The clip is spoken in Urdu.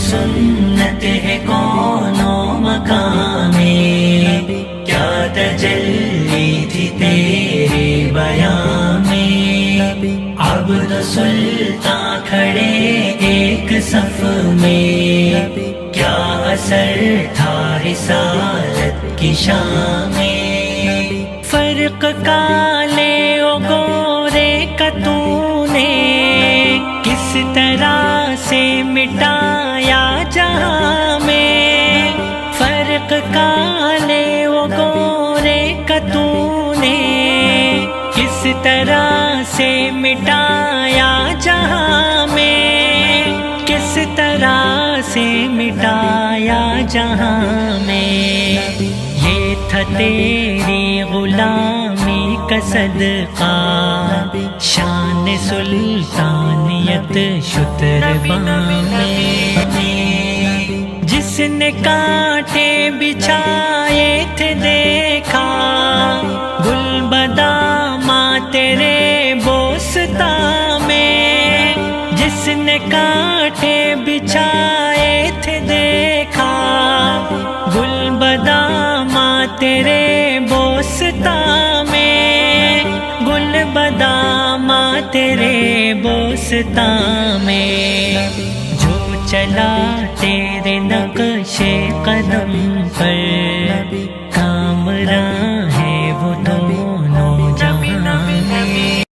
سنت ہے کون و مقام میں، کیا تجلی تھی تیرے بیان میں، عبد سلطان کھڑے ایک صف میں، کیا اثر تھا رسالت کی شان میں، فرق کالے و گورے کا تو نے کس طرح سے مٹایا جہاں میں، فرق کالے و گورے کا تو نے کس طرح سے مٹایا جہاں میں، کس طرح سے مٹایا جہاں میں، یہ تھا تیری غلامی کا صدقہ، شان سلطانیت شترباں میں، جس نے کانٹے بچھائے تھے دیکھا، گل بداماں تیرے بوستاں میں، جس نے کانٹے بچھائے تھے دیکھا، گل بداماں تیرے بوستاں میں، گل بداماں تیرے بوستاں میں، جو چلا تیرے نقش قدم پر کامران